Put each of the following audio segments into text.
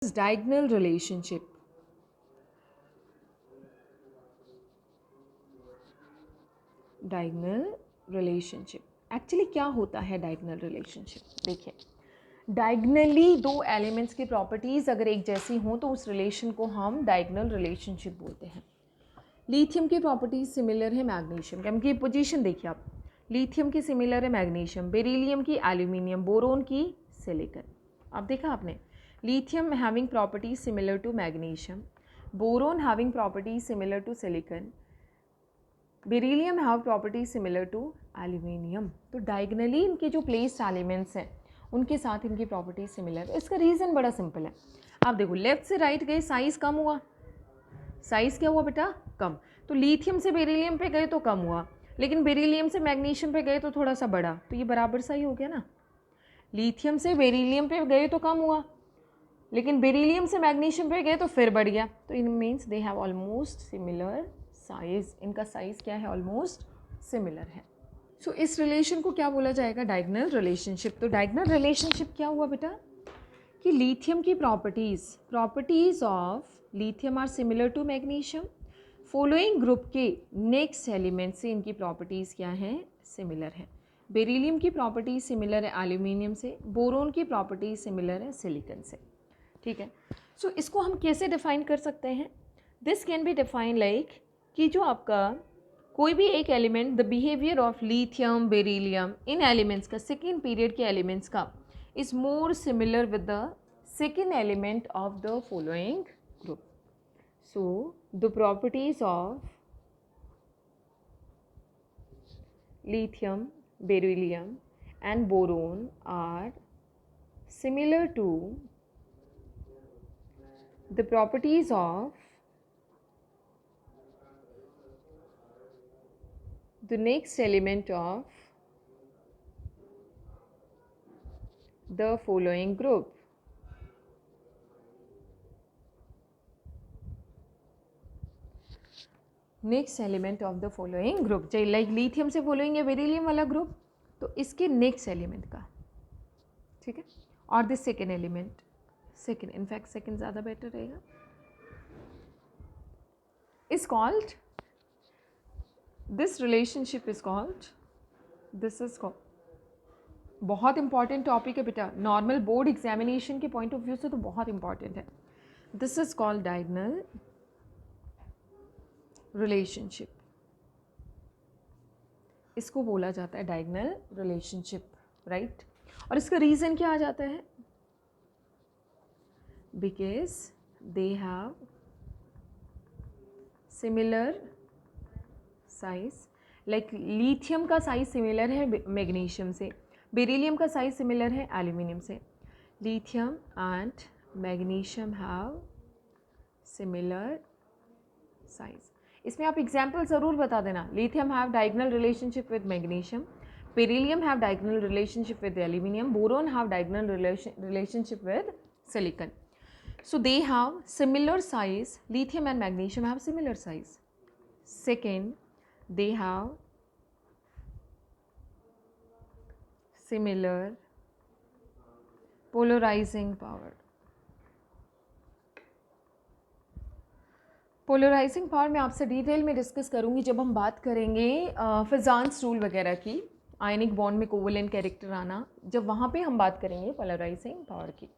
Diagonal relationship. Diagonal relationship actually क्या होता है? डायगनल रिलेशनशिप देखिए, डायगनली दो एलिमेंट्स की प्रॉपर्टीज़ अगर एक जैसी हों तो उस रिलेशन को हम डायगनल रिलेशनशिप बोलते हैं। लिथियम की प्रॉपर्टीज सिमिलर है मैग्नीशियम, केम की पोजीशन देखिए आप, लिथियम की सिमिलर है मैग्नीशियम, बेरिलियम की एल्यूमिनियम, बोरोन की सिलिकॉन। अब देखा आपने, lithium having properties similar to magnesium, boron having properties similar to silicon, beryllium have properties similar to aluminium. तो डायगनली इनके जो प्लेस्ड एलिमेंट्स हैं उनके साथ इनकी प्रॉपर्टीज सिमिलर है। इसका रीज़न बड़ा सिंपल है। आप देखो लेफ्ट से राइट गए, साइज़ कम हुआ, साइज़ क्या हुआ बेटा? कम। तो लिथियम से बेरिलियम पे गए तो कम हुआ, लेकिन बेरिलियम से मैग्नीशियम पे गए तो थोड़ा सा बढ़ा, तो ये बराबर सा ही हो गया ना। लिथियम से बेरिलियम पे गए तो कम हुआ, लेकिन बेरिलियम से मैग्नीशियम पे गए तो फिर बढ़ गया। तो इन means they have almost similar size, इनका साइज क्या है? ऑलमोस्ट सिमिलर है। सो इस रिलेशन को क्या बोला जाएगा? Diagonal relationship. तो डायगनल रिलेशनशिप क्या हुआ बेटा कि लिथियम की properties of lithium are similar to magnesium, following group के नेक्स्ट एलिमेंट से इनकी प्रॉपर्टीज़ क्या हैं? सिमिलर है। बेरिलियम की प्रॉपर्टीज सिमिलर है एल्यूमिनियम से, बोरोन की प्रॉपर्टीज सिमिलर है सिलिकॉन से। ठीक है, सो इसको हम कैसे डिफाइन कर सकते हैं? This can be define like कि जो आपका कोई भी एक element, the behaviour of lithium beryllium in elements का, सेकेंड पीरियड के एलिमेंट्स का is more similar with the second element of the following group. So the properties of lithium, beryllium and boron are similar to the properties of the next element of the following group. Next element of the following group, चाहे like lithium से following है beryllium वाला group, तो इसके next element का, ठीक है, और this second element, second in fact second ज़्यादा बेटर रहेगा, is called, this relationship is called, this is called, बहुत इंपॉर्टेंट टॉपिक है बेटा, नॉर्मल बोर्ड एग्जामिनेशन के पॉइंट ऑफ व्यू से तो बहुत इंपॉर्टेंट है। This is called diagonal relationship, इसको बोला जाता है डायगोनल रिलेशनशिप, राइट। और इसका रीज़न क्या आ जाता है? Because they have similar size, like lithium का साइज सिमिलर है मैग्नीशियम से, बेरिलियम का साइज सिमिलर है एल्यूमिनियम से, lithium and magnesium have similar size. इसमें आप एग्जाम्पल ज़रूर बता देना, lithium have diagonal relationship with magnesium, beryllium have diagonal relationship with aluminium, boron have diagonal relationship with silicon. So they have similar size, lithium and magnesium have similar size. Second, they have similar polarizing power. Polarising power मैं आपसे detail में discuss करूंगी जब हम बात करेंगे फिजान्स rule वगैरह की, आयनिक बॉन्ड में कोवेलेंट कैरेक्टर आना, जब वहाँ पे हम बात करेंगे पोलराइजिंग पावर की।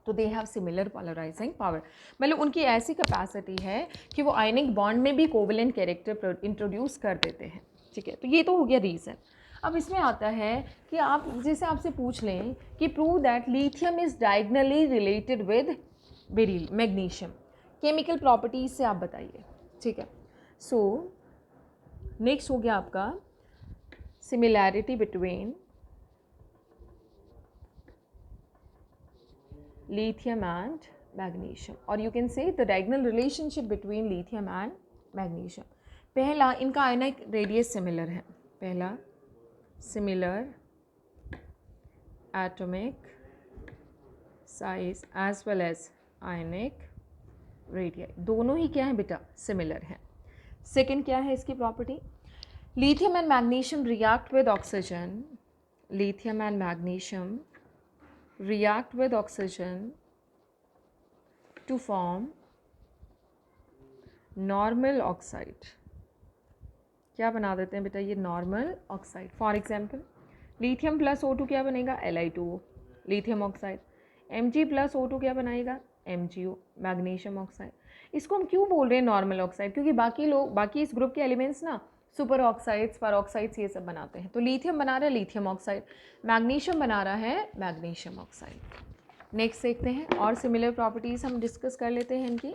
तो they have similar polarizing power, मतलब उनकी ऐसी कैपेसिटी है कि वो आयनिक बॉन्ड में भी कोवेलेंट कैरेक्टर इंट्रोड्यूस कर देते हैं, ठीक है। तो ये तो हो गया रीज़न। अब इसमें आता है कि आप जैसे आपसे पूछ लें कि prove that lithium is diagonally related with beryl magnesium, chemical properties से आप बताइए, ठीक है। सो नेक्स्ट हो गया आपका similarity between lithium and magnesium, or you can say the diagonal relationship between lithium and magnesium. पहला, इनका आयनिक रेडियस सिमिलर है, पहला similar atomic size as well as ionic radius, दोनों ही क्या है बेटा? सिमिलर है। सेकेंड क्या है इसकी property? Lithium and magnesium react with oxygen, lithium and magnesium react with oxygen to form normal oxide. क्या बना देते हैं बेटा ये normal oxide. For example lithium plus O2 क्या बनेगा Li2O, lithium oxide. Mg plus O2 क्या बनाएगा MgO, मैग्नीशियम ऑक्साइड। इसको हम क्यों बोल रहे हैं नॉर्मल ऑक्साइड, क्योंकि बाकी इस ग्रुप के एलिमेंट्स ना सुपर ऑक्साइड्स, परऑक्साइड्स ये सब बनाते हैं। तो लिथियम बना रहा है लिथियम ऑक्साइड, मैग्नीशियम बना रहा है मैग्नीशियम ऑक्साइड। नेक्स्ट देखते हैं और सिमिलर प्रॉपर्टीज़ हम डिस्कस कर लेते हैं इनकी।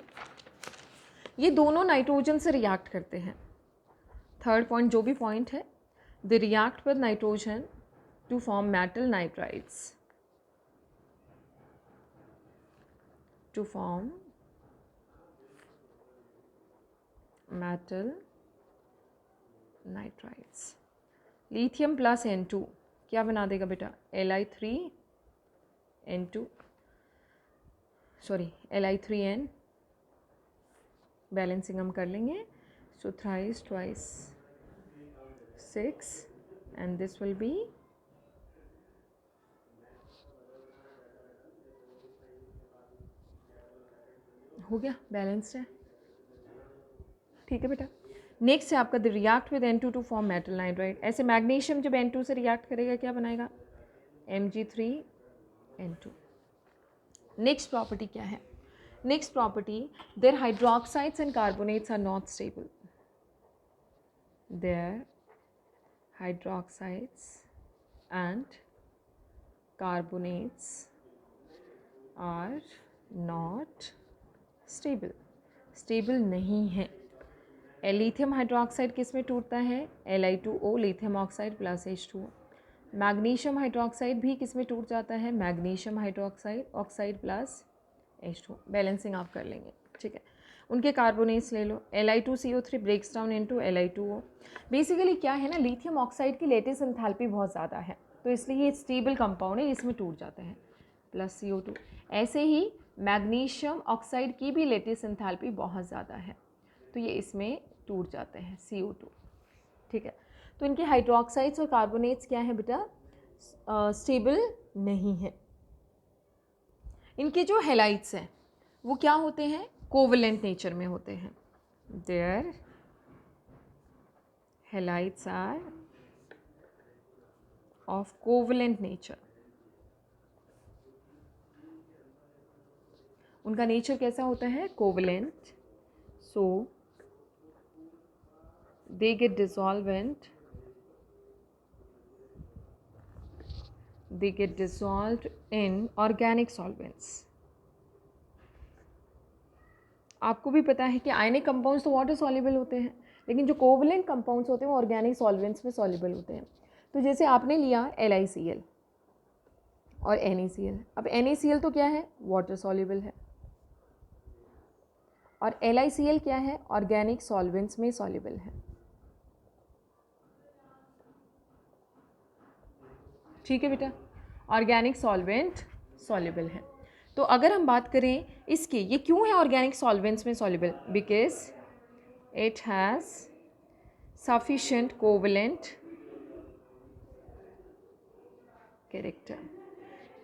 ये दोनों नाइट्रोजन से रिएक्ट करते हैं। थर्ड पॉइंट जो भी पॉइंट है, they react with nitrogen to form metal nitrides, to form metal nitrides. Lithium plus N2 क्या बना देगा बेटा Li3N2, सॉरी Li3N, बैलेंसिंग हम कर लेंगे। So thrice twice 6 and this will be हो गया, बैलेंस्ड है। ठीक है बेटा। नेक्स्ट है आपका the react with N2 to form metal nitride. ऐसे मैग्नीशियम जब N2 से रिएक्ट करेगा क्या बनाएगा Mg3N2। नेक्स्ट प्रॉपर्टी क्या है, next property their hydroxides and carbonates are not stable, their hydroxides and carbonates are not stable, stable नहीं है। लिथियम हाइड्रोक्साइड किस में टूटता है Li2O, lithium oxide plus H2O। Magnesium hydroxide भी किस में टूट जाता है magnesium hydroxide, oxide plus H2O। Balancing आप कर लेंगे, ठीक है। उनके कार्बोनेट्स ले लो, Li2CO3 breaks down into Li2O। Basically क्या है ना, लिथियम ऑक्साइड की लेटेस्ट एंथैल्पी बहुत ज़्यादा है, तो इसलिए ये स्टेबल कंपाउंड है, इसमें टूट जाते हैं, प्लस CO2। ऐसे ही मैग्नीशियम ऑक्साइड की भी लेटेस्ट एंथैल्पी बहुत ज़्यादा है, तो ये इसमें टूट जाते हैं CO2, ठीक है। तो इनके हाइड्रोक्साइड्स और कार्बोनेट्स क्या है बेटा स्टेबल नहीं है। इनके जो हैलाइड्स हैं वो क्या होते हैं कोवेलेंट नेचर में होते हैं, their halides are of covalent nature. उनका नेचर कैसा होता है covalent, so they get dissolved in organic solvents। आपको भी पता है कि आयनिक कंपाउंड्स तो वाटर सॉल्युबल होते हैं, लेकिन जो कोवलेंट कंपाउंड्स होते हैं वो ऑर्गेनिक सॉल्वेंट्स में सॉल्युबल होते हैं। तो जैसे आपने लिया LiCl और NaCl, अब NaCl तो क्या है वाटर सॉल्युबल है, और LiCl क्या है ऑर्गेनिक सॉल्वेंट्स में सॉल्युबल है, ठीक है बेटा, ऑर्गेनिक सॉल्वेंट सॉल्युबल है। तो अगर हम बात करें इसकी, ये क्यों है ऑर्गेनिक सॉल्वेंट्स में soluble, because it has sufficient covalent character.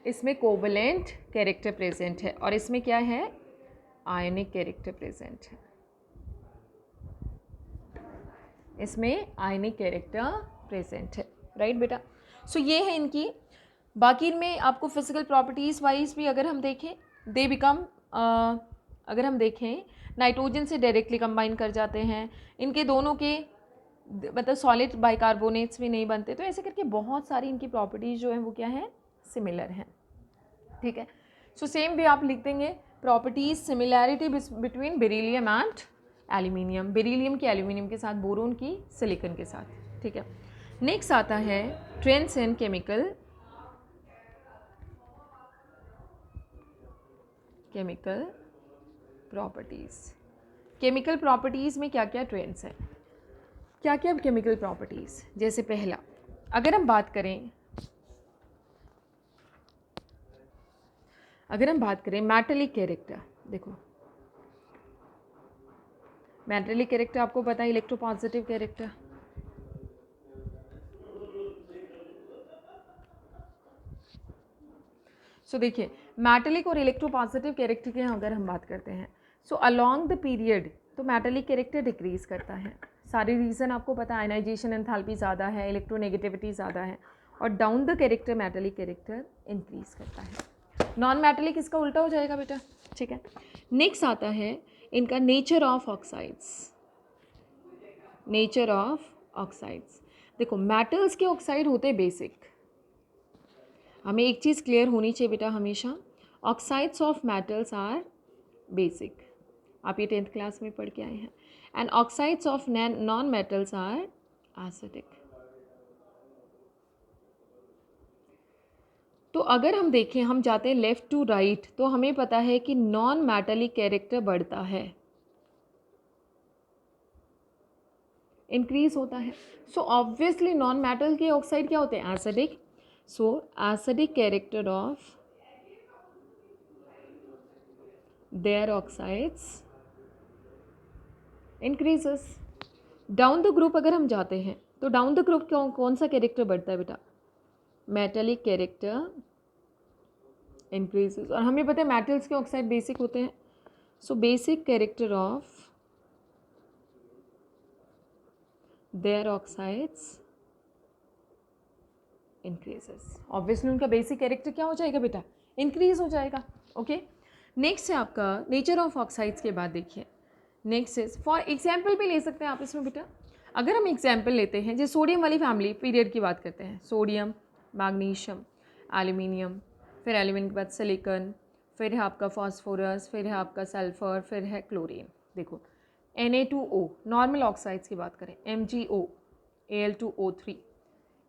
इसमें कोवेलेंट कैरेक्टर प्रेजेंट है और इसमें क्या है आयनिक कैरेक्टर प्रेजेंट है, इसमें आयनिक कैरेक्टर प्रेजेंट है, राइट बेटा। सो ये है इनकी। बाकी में आपको फिजिकल प्रॉपर्टीज़ वाइज भी अगर हम देखें, दे बिकम अगर हम देखें नाइट्रोजन से डायरेक्टली कंबाइन कर जाते हैं, इनके दोनों के मतलब सॉलिड बाइकार्बोनेट्स भी नहीं बनते, तो ऐसे करके बहुत सारी इनकी प्रॉपर्टीज़ जो हैं वो क्या है सिमिलर हैं, ठीक है। सो सेम भी आप लिख देंगे properties similarity between beryllium and aluminium, beryllium की एल्यूमिनियम के साथ, बोरोन की सिलिकॉन के साथ, ठीक है। नेक्स्ट आता है trends in chemical properties. Chemical properties में क्या क्या ट्रेंड्स हैं, क्या क्या केमिकल प्रॉपर्टीज़। जैसे पहला अगर हम बात करें मेटालिक कैरेक्टर, देखो मेटालिक कैरेक्टर आपको पता है इलेक्ट्रोपॉजिटिव कैरेक्टर, सो देखिए मेटलिक और इलेक्ट्रोपॉजिटिव कैरेक्टर की अगर हम बात करते हैं, सो अलॉन्ग द पीरियड तो मेटलिक कैरेक्टर डिक्रीज़ करता है। सारे रीज़न आपको पता है, आयनाइजेशन एंथैल्पी ज़्यादा है, इलेक्ट्रोनेगेटिविटी ज़्यादा है, और down the character metallic character increase करता है। नॉन मेटलिक इसका उल्टा हो जाएगा बेटा, ठीक है। नेक्स्ट आता है इनका nature of oxides. Nature of oxides, देखो मेटल्स के ऑक्साइड होते हैं बेसिक। हमें एक चीज़ क्लियर होनी चाहिए बेटा हमेशा, oxides of metals are basic. आप ये 10th क्लास में पढ़ के आए हैं। And oxides of non metals are acidic. तो अगर हम देखें, हम जाते हैं लेफ़्ट टू राइट, तो हमें पता है कि नॉन मेटलिक कैरेक्टर बढ़ता है, इंक्रीज होता है। सो ऑब्वियसली नॉन मेटल के ऑक्साइड क्या होते हैं? Acidic. So acidic character of their oxides increases. Down the group अगर हम जाते हैं तो डाउन द ग्रुप कौन सा कैरेक्टर बढ़ता है बेटा? Metallic character increases. और हमें पता है मेटल्स के ऑक्साइड बेसिक होते हैं। So basic character of their oxides increases. Obviously उनका बेसिक कैरेक्टर क्या हो जाएगा बेटा? इंक्रीज हो जाएगा। ओके, नेक्स्ट है आपका नेचर ऑफ ऑक्साइड्स के बाद देखिए, नेक्स्ट इज फॉर एग्जाम्पल भी ले सकते हैं आप इसमें बेटा। अगर हम एग्जाम्पल लेते हैं, जैसे सोडियम वाली फैमिली पीरियड की बात करते हैं, सोडियम, मैग्नीशियम, एल्यूमिनियम, फिर एल्यूमिनियम के बाद सिलिकॉन, फिर है आपका फॉस्फोरस, फिर है आपका सल्फर, फिर है क्लोरीन। देखो Na2O नॉर्मल ऑक्साइड्स की बात करें, MgO, Al2O3,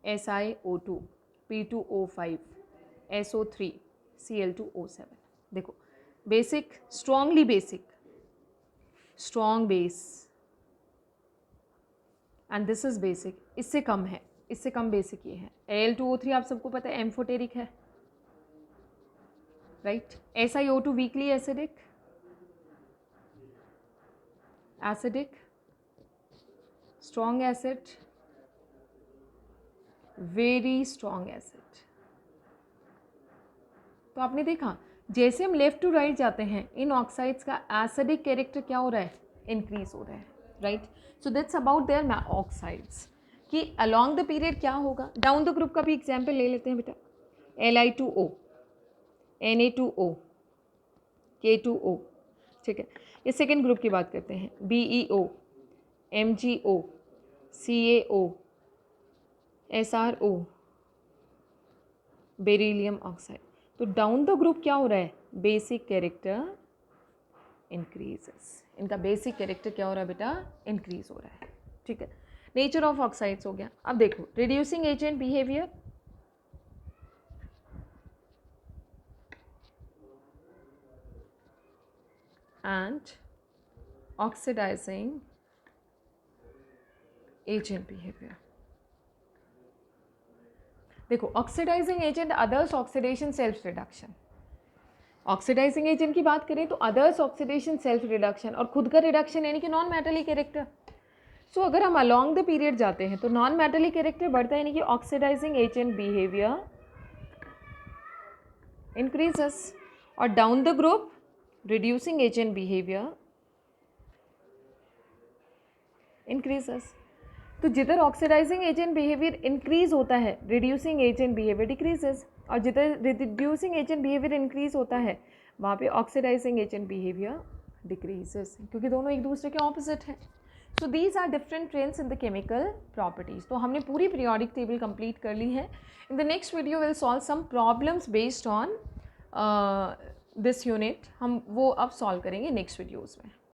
SiO2, P2O5, SO3, Cl2O7। देखो basic, strongly basic, strong base, and this is basic. इससे कम है, इससे कम बेसिक ये है। Al2O3 आप सबको पता है एम्फोटेरिक है, right. SiO2 weakly acidic, acidic, strong acid, very strong acid. तो आपने देखा जैसे हम लेफ्ट टू राइट जाते हैं, इन ऑक्साइड्स का एसिडिक कैरेक्टर क्या हो रहा है? इंक्रीज हो रहा है, right. So that's about their oxides कि अलोंग द पीरियड क्या होगा। डाउन द ग्रुप का भी एग्जाम्पल ले लेते हैं बेटा, Li2O, Na2O, K2O, ठीक है। ये सेकेंड ग्रुप की बात करते हैं, BeO, MgO, CaO, SrO, beryllium oxide. तो डाउन द ग्रुप क्या हो रहा है? Basic character increases. इनका बेसिक कैरेक्टर क्या हो रहा है बेटा? इंक्रीज हो रहा है, ठीक है। नेचर ऑफ ऑक्साइड्स हो गया। अब देखो reducing agent behaviour, and oxidising agent behaviour. देखो oxidising agent, others oxidation, self reduction. Oxidising agent की बात करें तो अदर्स ऑक्सीडेशन, सेल्फ रिडक्शन, और खुद का रिडक्शन यानी कि नॉन मेटलिक कैरेक्टर। सो अगर हम अलोंग द पीरियड जाते हैं तो नॉन मेटलिक कैरेक्टर बढ़ता है, यानी कि ऑक्सीडाइजिंग एजेंट बिहेवियर इंक्रीजेस, और down the group reducing agent behaviour increases. तो जिधर ऑक्सीडाइजिंग एजेंट बिहेवियर इंक्रीज होता है, रिड्यूसिंग एजेंट बिहेवियर डिक्रीजेस, और जिधर रिड्यूसिंग एजेंट बिहेवियर इंक्रीज होता है वहाँ पे ऑक्सीडाइजिंग एजेंट बिहेवियर डिक्रीजेस, क्योंकि दोनों एक दूसरे के ऑपोजिट हैं। So these are different trends in the chemical properties. तो हमने पूरी पीरियोडिक टेबल कंप्लीट कर ली है। In the next video will solve some problems based on this unit. हम वो अब सॉल्व करेंगे नेक्स्ट वीडियोज़ में।